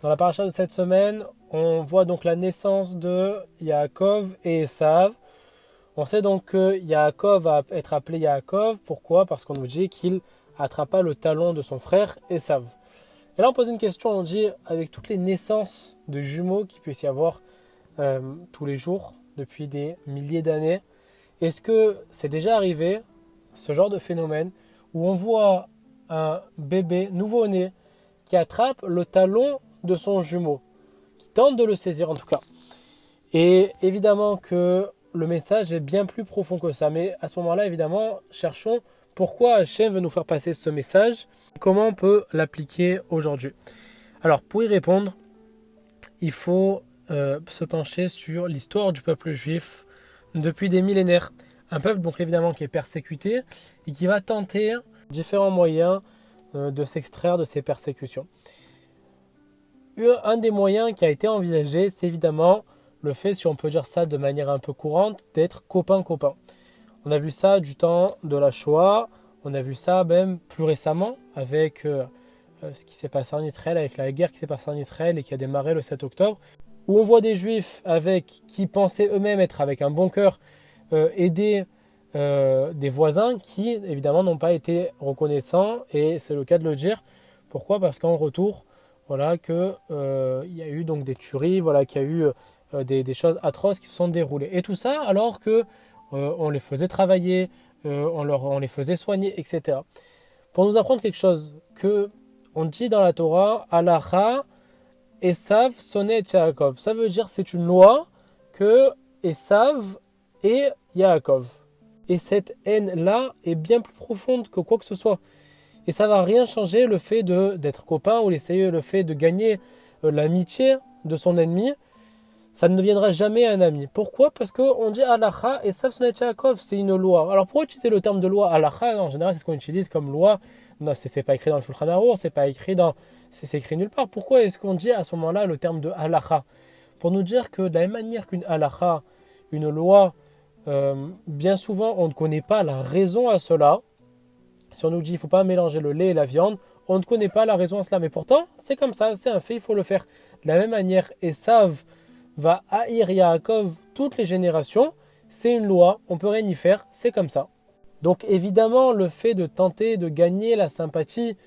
Dans la paracha de cette semaine, on voit donc la naissance de Yaakov et Esav. On sait donc que Yaakov va être appelé Yaakov. Pourquoi? Parce qu'on nous dit qu'il attrapa le talon de son frère Esav. Et là on pose une question, on dit avec toutes les naissances de jumeaux qu'il puisse y avoir tous les jours depuis des milliers d'années, est-ce que c'est déjà arrivé ce genre de phénomène où on voit un bébé nouveau-né qui attrape le talon de son jumeau, qui tente de le saisir en tout cas. Et évidemment que le message est bien plus profond que ça, mais à ce moment-là, évidemment, cherchons pourquoi Hachem veut nous faire passer ce message, comment on peut l'appliquer aujourd'hui. Alors pour y répondre, il faut se pencher sur l'histoire du peuple juif depuis des millénaires. Un peuple donc évidemment qui est persécuté et qui va tenter différents moyens de s'extraire de ces persécutions. Un des moyens qui a été envisagé, c'est évidemment le fait, si on peut dire ça de manière un peu courante, d'être copain-copain. On a vu ça du temps de la Shoah, on a vu ça même plus récemment avec ce qui s'est passé en Israël, avec la guerre qui s'est passée en Israël et qui a démarré le 7 octobre, où on voit des juifs qui pensaient eux-mêmes être avec un bon cœur, aider des voisins qui évidemment n'ont pas été reconnaissants, et c'est le cas de le dire. Pourquoi? Parce qu'en retour, voilà que y a eu donc des tueries, voilà qu'il y a eu des choses atroces qui se sont déroulées. Et tout ça alors que on les faisait travailler, on les faisait soigner, etc. Pour nous apprendre quelque chose, que on dit dans la Torah, Halacha, Esav sonnet Yaakov. Ça veut dire c'est une loi que Esav et Yaakov. Et cette haine-là est bien plus profonde que quoi que ce soit. Et ça ne va rien changer le fait d'être copain ou le fait de gagner l'amitié de son ennemi. Ça ne deviendra jamais un ami. Pourquoi? Parce qu'on dit Halacha et Esav sonnet Yaakov, c'est une loi. Alors pourquoi utiliser le terme de loi? Halacha, en général, c'est ce qu'on utilise comme loi. Non, c'est pas écrit dans le Shulchan Aruch, c'est écrit nulle part. Pourquoi est-ce qu'on dit à ce moment-là le terme de Halacha? Pour nous dire que de la même manière qu'une Halacha, une loi, bien souvent on ne connaît pas la raison à cela. Si on nous dit qu'il ne faut pas mélanger le lait et la viande, on ne connaît pas la raison à cela. Mais pourtant, c'est comme ça, c'est un fait, il faut le faire. De la même manière, Esav va haïr Yaakov toutes les générations. C'est une loi, on ne peut rien y faire, c'est comme ça. Donc évidemment, le fait de tenter de gagner la sympathie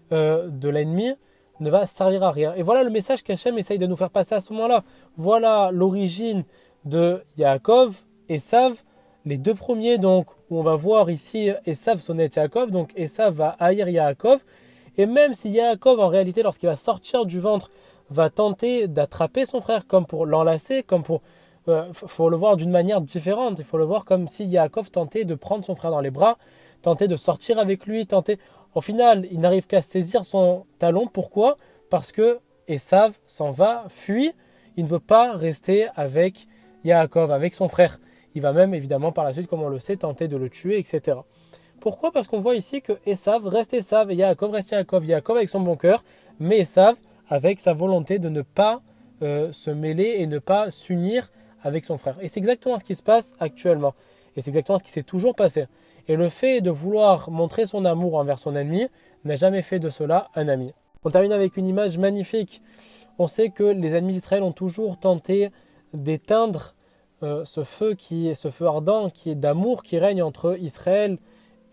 de l'ennemi ne va servir à rien. Et voilà le message qu'Hachem essaye de nous faire passer à ce moment-là. Voilà l'origine de Yaakov, Esav, les deux premiers, donc, où on va voir ici Esav sonnet Yaakov, donc Esav va haïr Yaakov, et même si Yaakov, en réalité, lorsqu'il va sortir du ventre, va tenter d'attraper son frère, comme pour l'enlacer, comme pour... faut le voir d'une manière différente, il faut le voir comme si Yaakov tentait de prendre son frère dans les bras, tentait de sortir avec lui, Au final, il n'arrive qu'à saisir son talon. Pourquoi? Parce que Esav s'en va, fuit, il ne veut pas rester avec Yaakov, avec son frère. Il va même, évidemment, par la suite, comme on le sait, tenter de le tuer, etc. Pourquoi? Parce qu'on voit ici que Esav reste Esav et Yaakov reste Yaakov. Yaakov avec son bon cœur, mais Esav avec sa volonté de ne pas se mêler et ne pas s'unir avec son frère. Et c'est exactement ce qui se passe actuellement. Et c'est exactement ce qui s'est toujours passé. Et le fait de vouloir montrer son amour envers son ennemi n'a jamais fait de cela un ami. On termine avec une image magnifique. On sait que les ennemis d'Israël ont toujours tenté d'éteindre ce feu ardent qui est d'amour qui règne entre Israël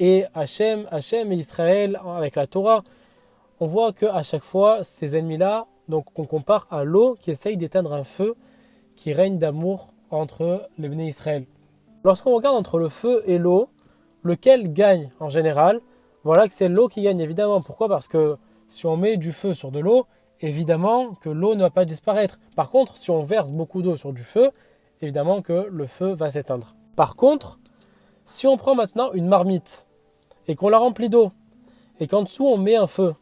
et Hachem et Israël avec la Torah. On voit qu'à chaque fois, ces ennemis-là, donc qu'on compare à l'eau qui essaye d'éteindre un feu qui règne d'amour entre les Béné Israël. Lorsqu'on regarde entre le feu et l'eau, lequel gagne en général? Voilà que c'est l'eau qui gagne évidemment. Pourquoi? Parce que si on met du feu sur de l'eau, évidemment que l'eau ne va pas disparaître. Par contre, si on verse beaucoup d'eau sur du feu, évidemment que le feu va s'éteindre. Par contre, si on prend maintenant une marmite et qu'on la remplit d'eau et qu'en dessous on met un feu,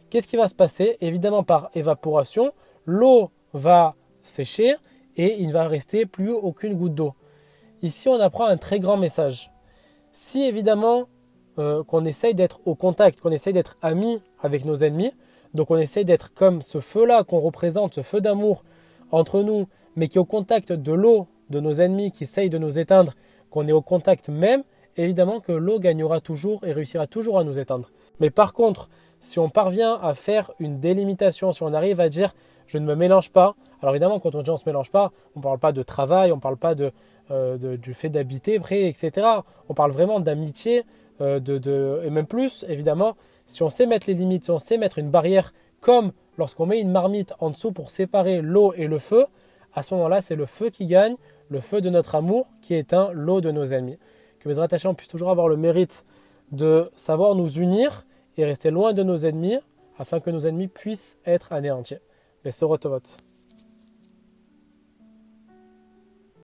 qu'est-ce qui va se passer? Évidemment par évaporation, l'eau va sécher et il ne va rester plus aucune goutte d'eau. Ici on apprend un très grand message. Si évidemment qu'on essaye d'être au contact, qu'on essaye d'être amis avec nos ennemis, donc on essaye d'être comme ce feu-là qu'on représente, ce feu d'amour entre nous, mais qui est au contact de l'eau de nos ennemis qui essayent de nous éteindre, qu'on est au contact même, évidemment que l'eau gagnera toujours et réussira toujours à nous éteindre. Mais par contre, si on parvient à faire une délimitation, si on arrive à dire je ne me mélange pas, alors évidemment quand on dit on ne se mélange pas, on ne parle pas de travail, on ne parle pas du fait d'habiter près, etc. On parle vraiment d'amitié, et même plus évidemment, si on sait mettre les limites, si on sait mettre une barrière comme lorsqu'on met une marmite en dessous pour séparer l'eau et le feu, à ce moment-là c'est le feu qui gagne, le feu de notre amour qui éteint l'eau de nos ennemis. Que Bezrat Hashem puisse toujours avoir le mérite de savoir nous unir et rester loin de nos ennemis afin que nos ennemis puissent être anéantis. Besorot Tovot.